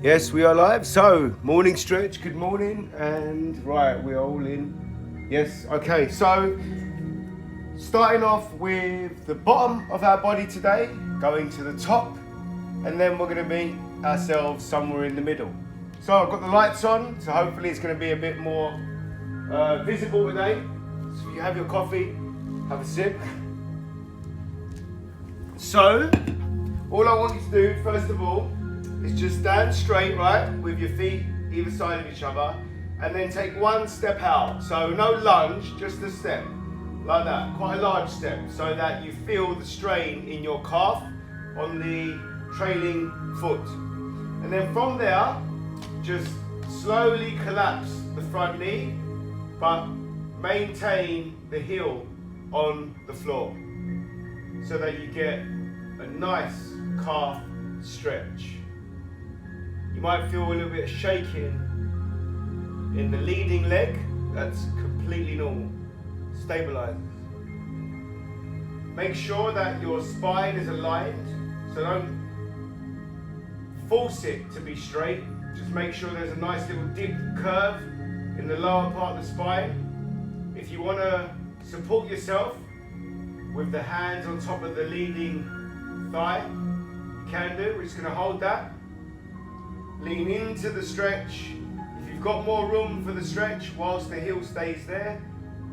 Yes, we are live. So, morning stretch, good morning. And right, we're all in. Yes, okay. So, starting off with the bottom of our body today, going to the top, and then we're going to meet ourselves somewhere in the middle. So, I've got the lights on, so hopefully it's going to be a bit more visible today. So, if you have your coffee, have a sip. So, all I want you to do, first of all, is just stand straight, right, with your feet either side of each other, and then take one step out. So no lunge, just a step, like that, quite a large step, so that you feel the strain in your calf on the trailing foot. And then from there, just slowly collapse the front knee, but maintain the heel on the floor, so that you get a nice calf stretch. You might feel a little bit of shaking in the leading leg. That's completely normal. Stabilizes. Make sure that your spine is aligned, so don't force it to be straight. Just make sure there's a nice little dip curve in the lower part of the spine. If you want to support yourself with the hands on top of the leading thigh, you can do. We're just going to hold that. Lean into the stretch. If you've got more room for the stretch whilst the heel stays there,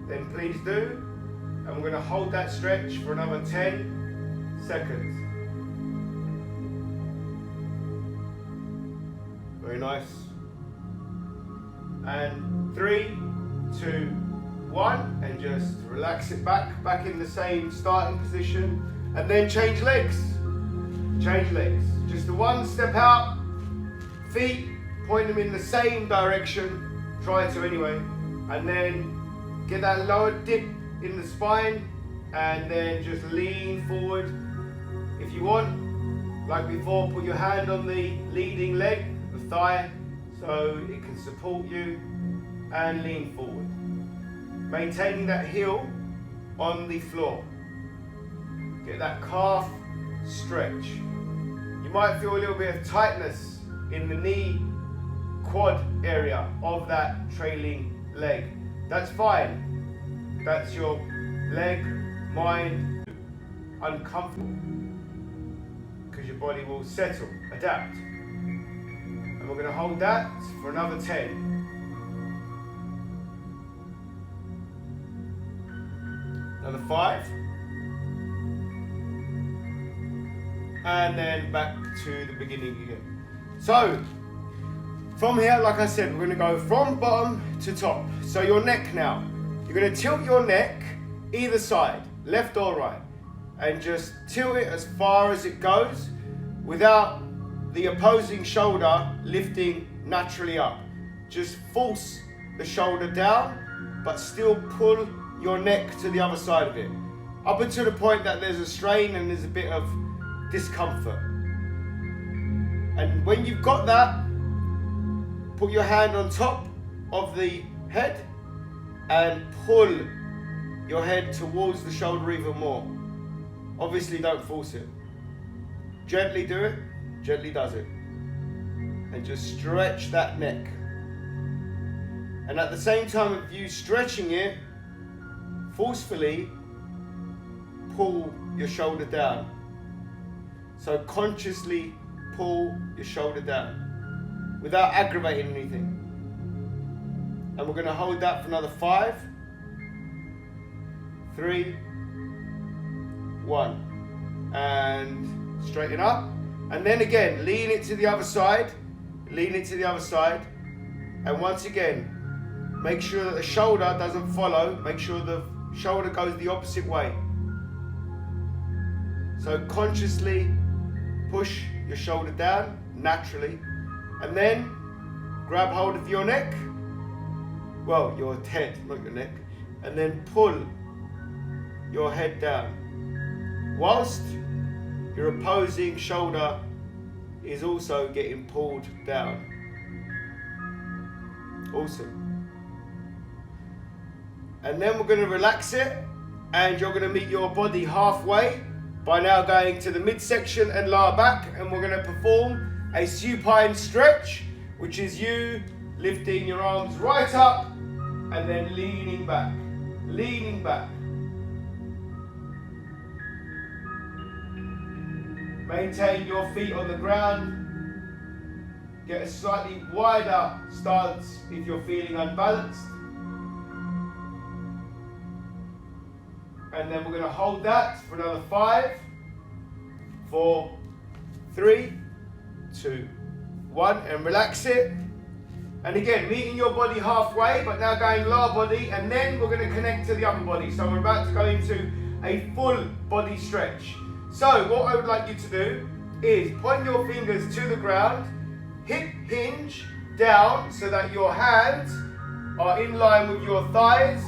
then please do. And we're going to hold that stretch for another 10 seconds. Very nice. And 3, 2, 1, and just relax it back in the same starting position, and then change legs. Change legs. Just the one step out. Feet, point them in the same direction, try to anyway, and then get that lower dip in the spine, and then just lean forward. If you want, like before, put your hand on the leading leg, the thigh, so it can support you, and lean forward. Maintaining that heel on the floor. Get that calf stretch. You might feel a little bit of tightness in the knee quad area of that trailing leg. That's fine. That's your leg, mind, uncomfortable, because your body will settle, adapt. And we're going to hold that for another 10. Another 5. And then back to the beginning again. So, from here, like I said, we're going to go from bottom to top. So your neck now. You're going to tilt your neck either side, left or right, and just tilt it as far as it goes without the opposing shoulder lifting naturally up. Just force the shoulder down, but still pull your neck to the other side of it, up until the point that there's a strain and there's a bit of discomfort. And when you've got that, put your hand on top of the head and pull your head towards the shoulder even more. Obviously don't force it. Gently do it, gently does it. And just stretch that neck. And at the same time of you stretching it, forcefully pull your shoulder down. So consciously pull your shoulder down without aggravating anything. And we're going to hold that for another 5, 3, 1. And straighten up. And then again, lean it to the other side. Lean it to the other side. And once again, make sure that the shoulder doesn't follow. Make sure the shoulder goes the opposite way. So consciously push your shoulder down naturally, and then grab hold of your neck, well, your head, not your neck, and then pull your head down whilst your opposing shoulder is also getting pulled down. Awesome. And then we're going to relax it, and you're going to meet your body halfway by now going to the midsection and lower back, and we're going to perform a supine stretch, which is you lifting your arms right up and then leaning back, leaning back. Maintain your feet on the ground. Get a slightly wider stance if you're feeling unbalanced. And then we're going to hold that for another 5, 4, 3, 2, 1, and relax it. And again, meeting your body halfway, but now going lower body, and then we're going to connect to the upper body. So we're about to go into a full body stretch. So what I would like you to do is point your fingers to the ground, hip hinge down so that your hands are in line with your thighs,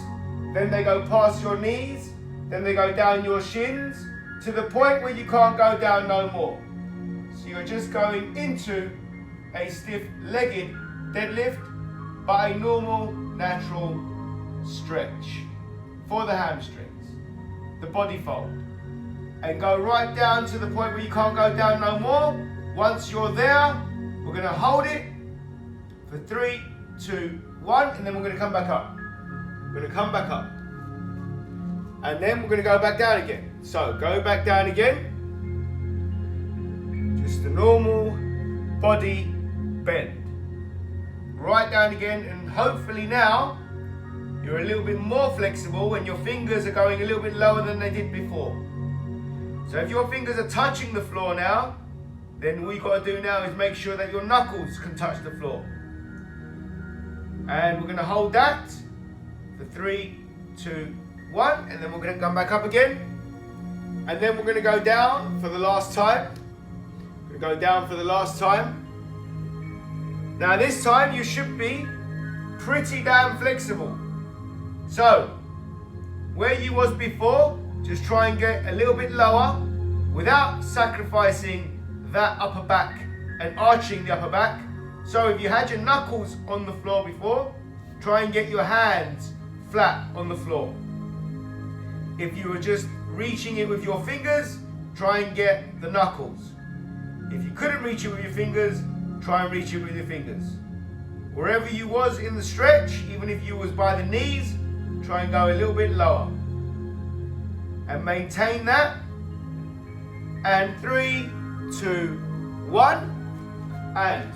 then they go past your knees, then they go down your shins to the point where you can't go down no more. So you're just going into a stiff-legged deadlift, but a normal, natural stretch for the hamstrings, the body fold. And go right down to the point where you can't go down no more. Once you're there, we're going to hold it for 3, 2, 1, and then we're going to come back up. We're going to come back up. And then we're going to go back down again. So go back down again. Just a normal body bend. Right down again, and hopefully now you're a little bit more flexible and your fingers are going a little bit lower than they did before. So if your fingers are touching the floor now, then all you've got to do now is make sure that your knuckles can touch the floor. And we're going to hold that for 3, 2, 1, and then we're going to come back up again. And then we're going to go down for the last time. We're going to go down for the last time. Now this time you should be pretty damn flexible. So, where you was before, just try and get a little bit lower without sacrificing that upper back and arching the upper back. So if you had your knuckles on the floor before, try and get your hands flat on the floor. If you were just reaching it with your fingers, try and get the knuckles. If you couldn't reach it with your fingers, try and reach it with your fingers. Wherever you was in the stretch, even if you was by the knees, try and go a little bit lower. And maintain that. And 3, 2, 1. And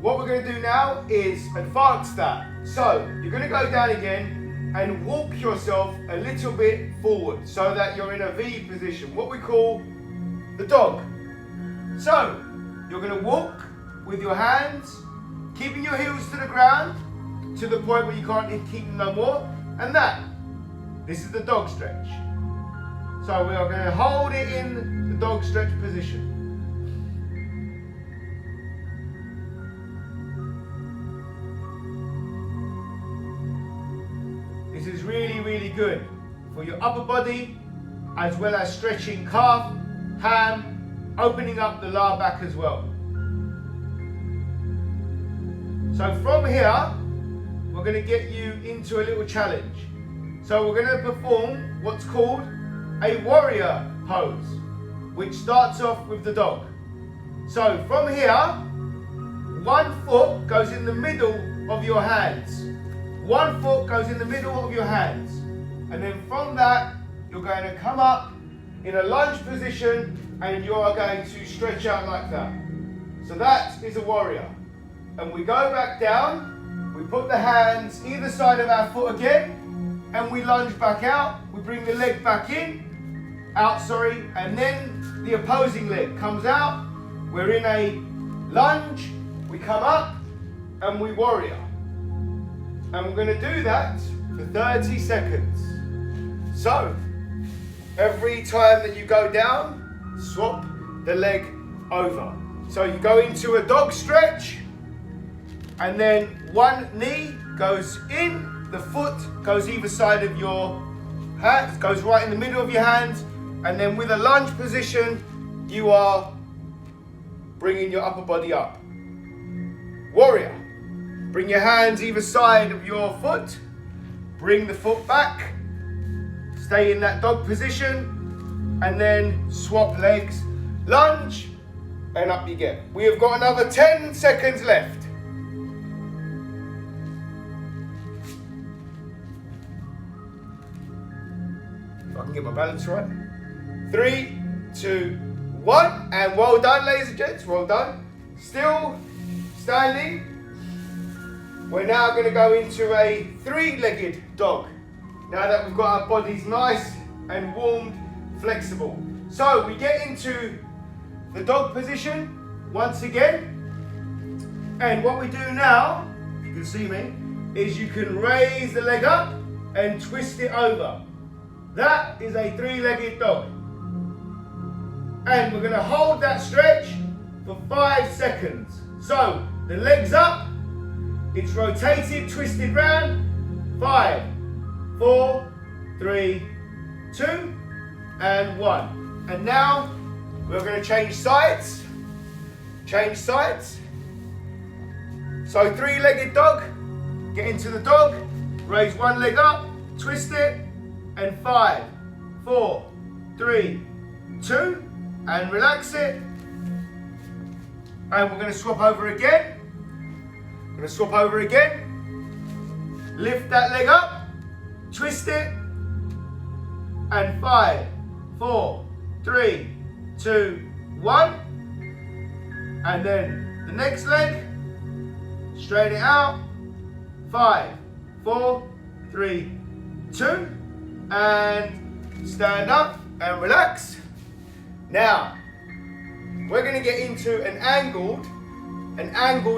what we're going to do now is advance that. So you're going to go down again and walk yourself a little bit forward so that you're in a V position, what we call the dog. So you're going to walk with your hands, keeping your heels to the ground to the point where you can't keep them no more. And this is the dog stretch. So we are going to hold it in the dog stretch position. This is really, really good for your upper body, as well as stretching calf, ham, opening up the lower back as well. So from here, we're going to get you into a little challenge. So we're going to perform what's called a warrior pose, which starts off with the dog. So from here, one foot goes in the middle of your hands. One foot goes in the middle of your hands. And then from that, you're going to come up in a lunge position and you are going to stretch out like that. So that is a warrior. And we go back down, we put the hands either side of our foot again, and we lunge back out, we bring the leg back in, and then the opposing leg comes out, we're in a lunge, we come up, and we warrior. And we're going to do that for 30 seconds. So, every time that you go down, swap the leg over. So you go into a dog stretch, and then one knee goes in, the foot goes either side of your hands, goes right in the middle of your hands, and then with a lunge position, you are bringing your upper body up. Warrior. Bring your hands either side of your foot, bring the foot back, stay in that dog position, and then swap legs, lunge, and up you get. We have got another 10 seconds left. If I can get my balance right. 3, 2, 1, and well done, ladies and gents, well done. Still standing. We're now going to go into a 3-legged dog. Now that we've got our bodies nice and warmed, flexible. So we get into the dog position once again. And what we do now, if you can see me, is you can raise the leg up and twist it over. That is a 3-legged dog. And we're going to hold that stretch for 5 seconds. So the leg's up, it's rotated, twisted round. 5, 4, 3, 2, and 1. And now we're going to change sides. Change sides. So 3-legged dog, get into the dog, raise one leg up, twist it, and 5, 4, 3, 2, and relax it. And we're going to swap over again. We're going to swap over again. Lift that leg up, twist it, and 5, 4, 3, 2, 1. And then the next leg, straighten it out. 5, 4, 3, 2, and stand up and relax. Now, we're going to get into an angled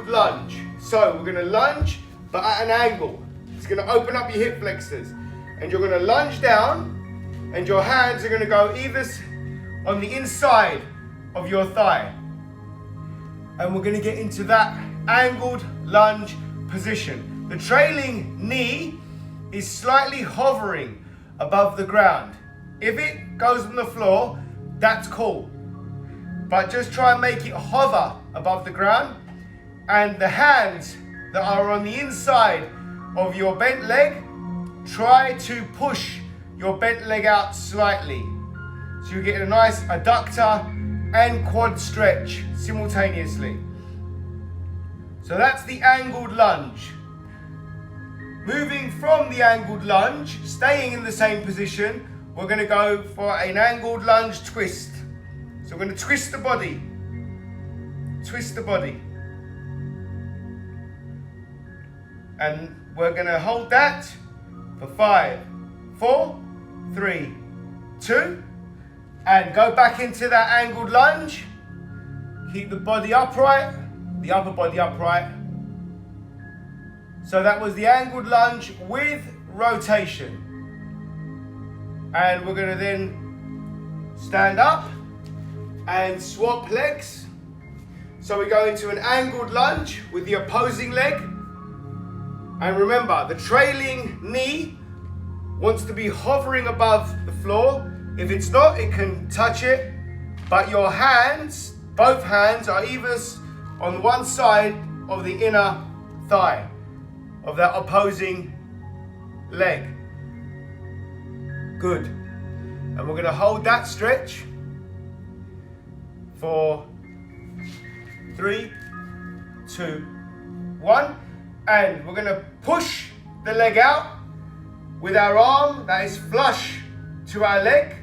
lunge. So we're going to lunge, but at an angle. It's going to open up your hip flexors. And you're going to lunge down, and your hands are going to go either on the inside of your thigh. And we're going to get into that angled lunge position. The trailing knee is slightly hovering above the ground. If it goes on the floor, that's cool. But just try and make it hover above the ground. And the hands that are on the inside of your bent leg, try to push your bent leg out slightly. So you get a nice adductor and quad stretch simultaneously. So that's the angled lunge. Moving from the angled lunge, staying in the same position, we're going to go for an angled lunge twist. So we're going to twist the body. Twist the body. And we're going to hold that for 5, 4, 3, 2, and go back into that angled lunge. Keep the body upright, the upper body upright. So that was the angled lunge with rotation. And we're going to then stand up and swap legs. So we go into an angled lunge with the opposing leg. And remember, the trailing knee wants to be hovering above the floor. If it's not, it can touch it. But your hands, both hands, are either on one side of the inner thigh of that opposing leg. Good. And we're going to hold that stretch for 3, 2, 1. And we're going to push the leg out with our arm that is flush to our leg.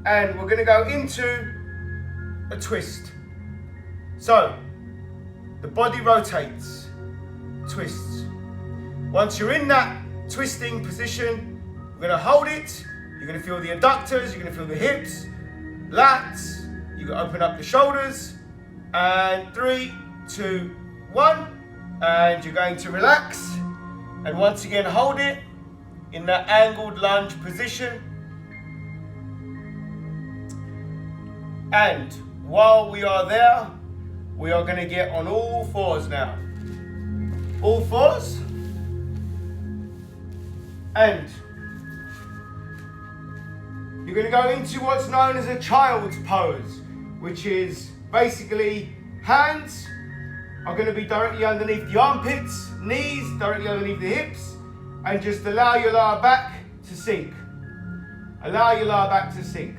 And we're going to go into a twist. So, the body rotates, twists. Once you're in that twisting position, we're going to hold it. You're going to feel the adductors, you're going to feel the hips, lats. You can open up the shoulders. And 3, 2, 1. And you're going to relax. And once again, hold it in that angled lunge position. And while we are there, we are going to get on all fours now. All fours. And you're going to go into what's known as a child's pose, which is basically hands are going to be directly underneath the armpits, knees directly underneath the hips, and just allow your lower back to sink. Allow your lower back to sink.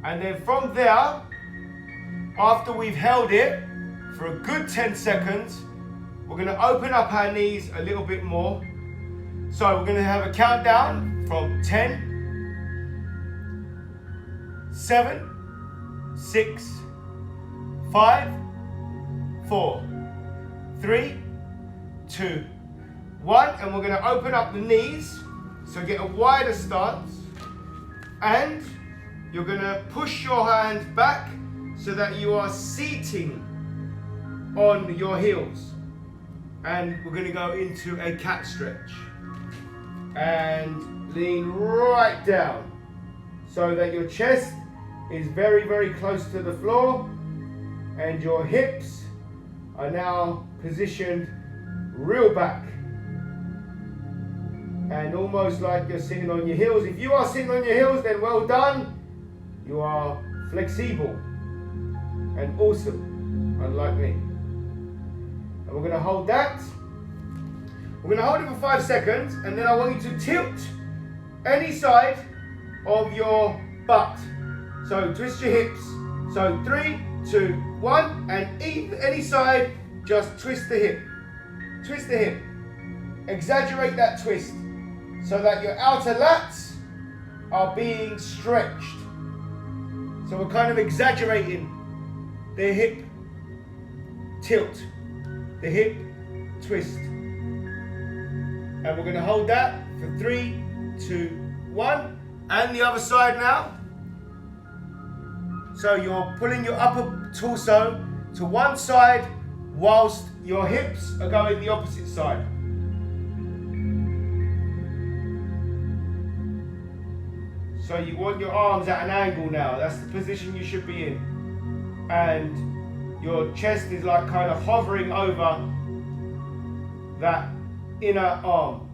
And then from there, after we've held it for a good 10 seconds, we're going to open up our knees a little bit more. So we're going to have a countdown from 10, 7, 6, 5, 4, 3, 2, 1. And we're going to open up the knees. So get a wider stance. And you're going to push your hands back so that you are seating on your heels. And we're going to go into a cat stretch. And lean right down so that your chest is very, very close to the floor and your hips are now positioned real back. And almost like you're sitting on your heels. If you are sitting on your heels, then well done. You are flexible and awesome, unlike me. And we're going to hold that. We're going to hold it for 5 seconds, and then I want you to tilt any side of your butt. So twist your hips. So 3, 2, 1, and any side, just twist the hip. Twist the hip. Exaggerate that twist so that your outer lats are being stretched. So we're kind of exaggerating the hip tilt, the hip twist. And we're going to hold that for 3, 2, 1. And the other side now. So you're pulling your upper torso to one side whilst your hips are going the opposite side. So you want your arms at an angle now. That's the position you should be in. And your chest is like kind of hovering over that inner arm.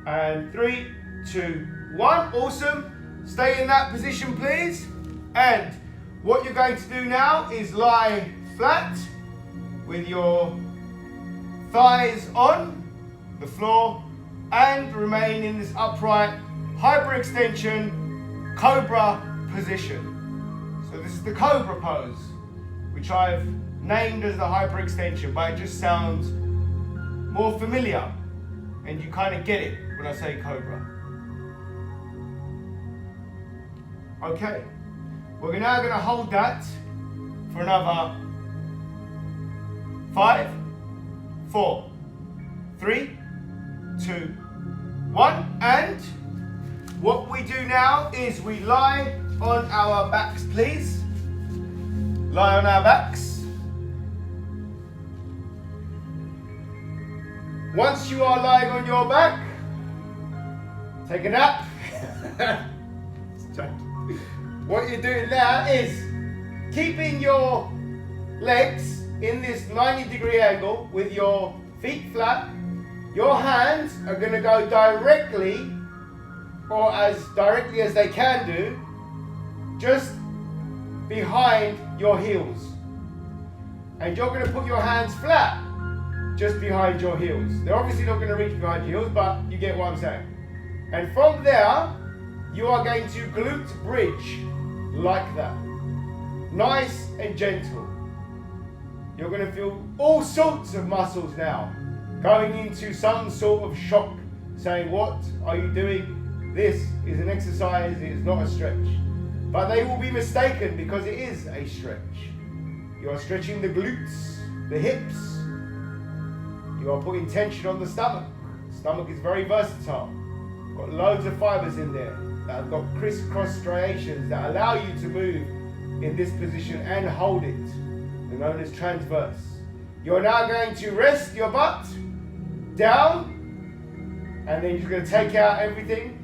And 3, 2, 1. Awesome. Stay in that position, please. And what you're going to do now is lie flat with your thighs on the floor and remain in this upright hyperextension cobra position. So this is the cobra pose, which I've named as the hyperextension, but it just sounds more familiar and you kind of get it when I say cobra. Okay, we're now going to hold that for another 5, 4, 3, 2, 1, and what we do now is we lie on our backs, please. Lie on our backs. Once you are lying on your back, take a nap. What you're doing now is keeping your legs in this 90-degree angle with your feet flat. Your hands are going to go directly, or as directly as they can do, just behind your heels. And you're going to put your hands flat just behind your heels. They're obviously not going to reach behind your heels, but you get what I'm saying. And from there, you are going to glute bridge like that. Nice and gentle. You're going to feel all sorts of muscles now going into some sort of shock, saying, what are you doing? This is an exercise, it is not a stretch. But they will be mistaken because it is a stretch. You are stretching the glutes, the hips. You are putting tension on the stomach. The stomach is very versatile. Got loads of fibers in there that have got crisscross striations that allow you to move in this position and hold it. They're known as transverse. You're now going to rest your butt down, and then you're just going to take out everything.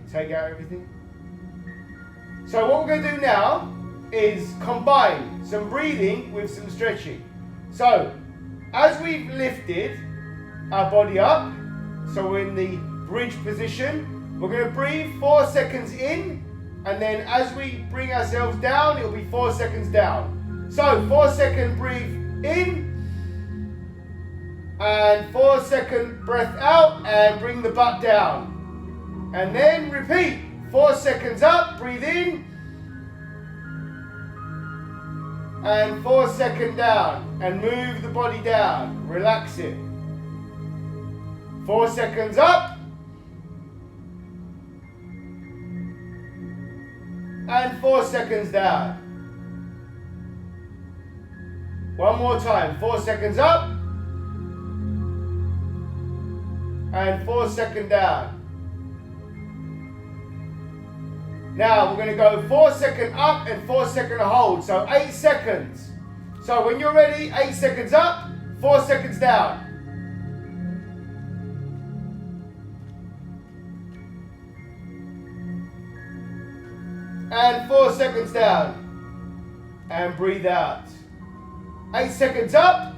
So what we're going to do now is combine some breathing with some stretching. So as we've lifted our body up, so we're in the bridge position, we're going to breathe 4 seconds in, and then as we bring ourselves down, it'll be 4 seconds down. So 4 second breathe in, and 4 second breath out, and bring the butt down. And then repeat, 4 seconds up, breathe in, And 4 seconds down. And move the body down. Relax it. 4 seconds up. And 4 seconds down. One more time. 4 seconds up. And 4 seconds down. Now we're going to go 4 seconds up and 4 seconds hold. So 8 seconds. So when you're ready, 8 seconds up, 4 seconds down. And 4 seconds down. And breathe out. 8 seconds up.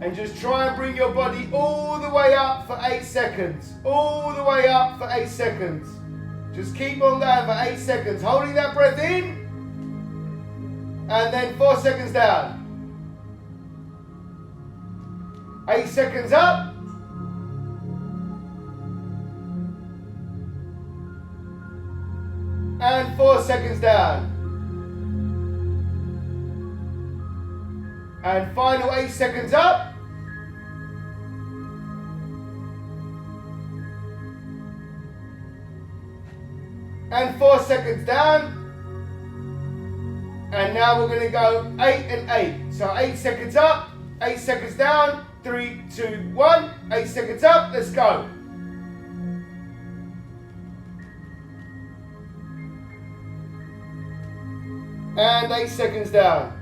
And just try and bring your body all the way up for 8 seconds. All the way up for 8 seconds. Just keep on going for 8 seconds. Holding that breath in. And then 4 seconds down. 8 seconds up. And 4 seconds down. And final 8 seconds up. And 4 seconds down. And now we're going to go 8 and 8. So 8 seconds up, 8 seconds down, 3, 2, 1. 8 seconds up, let's go. And 8 seconds down.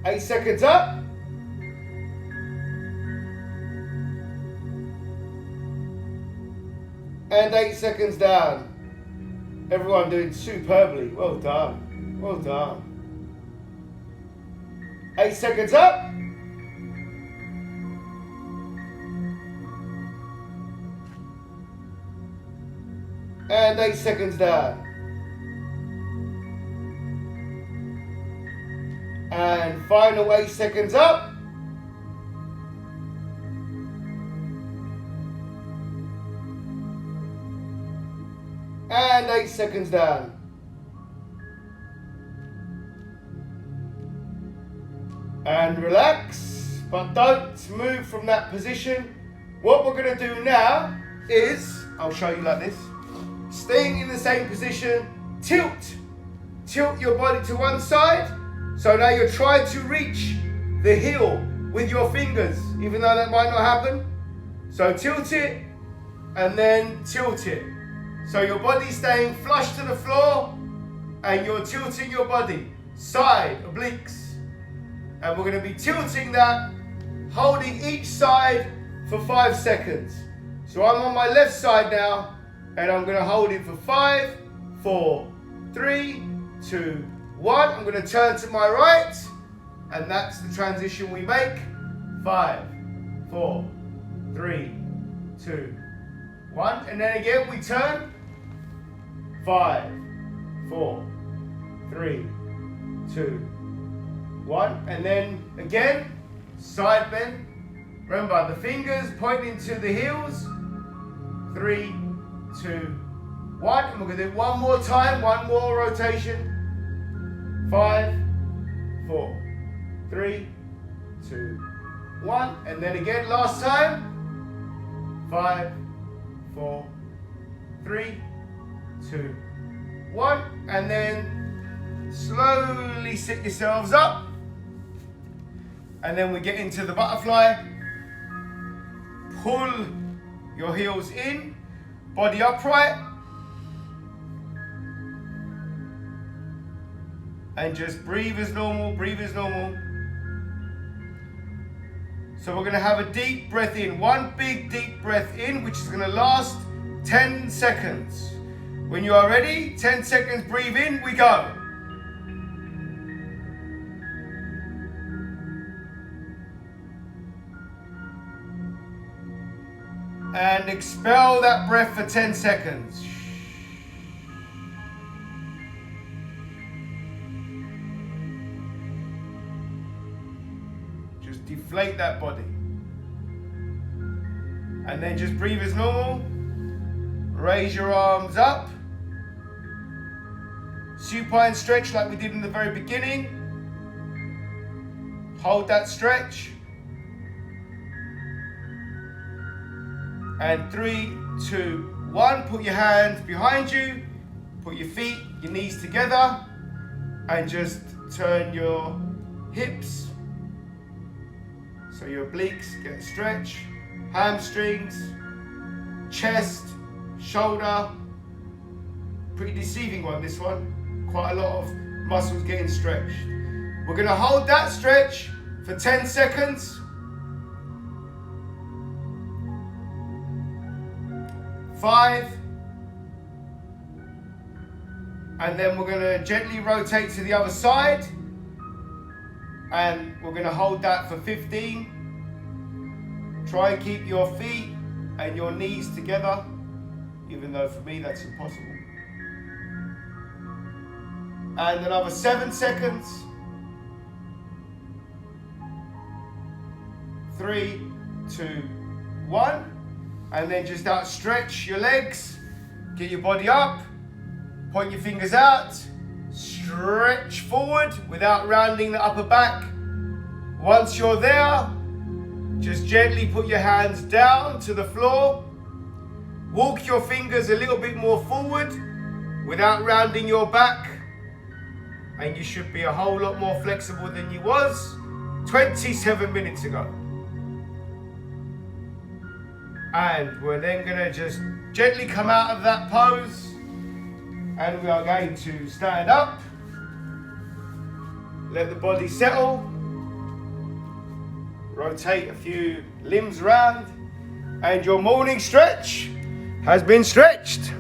Eight seconds up. And 8 seconds down. Everyone doing superbly. Well done. Well done. 8 seconds up. And 8 seconds down. And final 8 seconds up. And 8 seconds down. And relax, but don't move from that position. What we're going to do now is, I'll show you like this. Staying in the same position, tilt your body to one side. So now you're trying to reach the heel with your fingers, even though that might not happen. So tilt it and then tilt it. So your body's staying flush to the floor and you're tilting your body, side, obliques. And we're going to be tilting that, holding each side for 5 seconds. So I'm on my left side now and I'm going to hold it for 5, 4, 3, 2, 1. I'm going to turn to my right and that's the transition we make. 5, 4, 3, 2, 1. And then again we turn. 5, 4, 3, 2, 1. And then again, side bend. Remember the fingers pointing to the heels. 3, 2, 1. And we're going to do it one more time, one more rotation. 5, 4, 3, 2, 1. And then again, last time. 5, 4, 3, 2, 1. And then slowly sit yourselves up. And then we get into the butterfly. Pull your heels in, body upright. And just breathe as normal, breathe as normal. So we're going to have a deep breath in. One big deep breath in, which is going to last 10 seconds. When you are ready, 10 seconds, breathe in, we go. And expel that breath for 10 seconds. Just deflate that body. And then just breathe as normal. Raise your arms up supine stretch like we did in the very beginning. Hold that stretch. And 3, 2, 1. Put your hands behind you. Put your feet, your knees together. And just turn your hips. So your obliques get a stretch. Hamstrings. Chest. Shoulder. Pretty deceiving one, this one. Quite a lot of muscles getting stretched. We're going to hold that stretch for 10 seconds. 5. And then we're going to gently rotate to the other side. And we're going to hold that for 15. Try and keep your feet and your knees together, even though for me that's impossible. And another 7 seconds. 3, 2, 1. And then just outstretch your legs. Get your body up. Point your fingers out. Stretch forward without rounding the upper back. Once you're there, just gently put your hands down to the floor. Walk your fingers a little bit more forward without rounding your back. And you should be a whole lot more flexible than you was 27 minutes ago. And we're then going to just gently come out of that pose. And we are going to stand up. Let the body settle. Rotate a few limbs around. And your morning stretch has been stretched.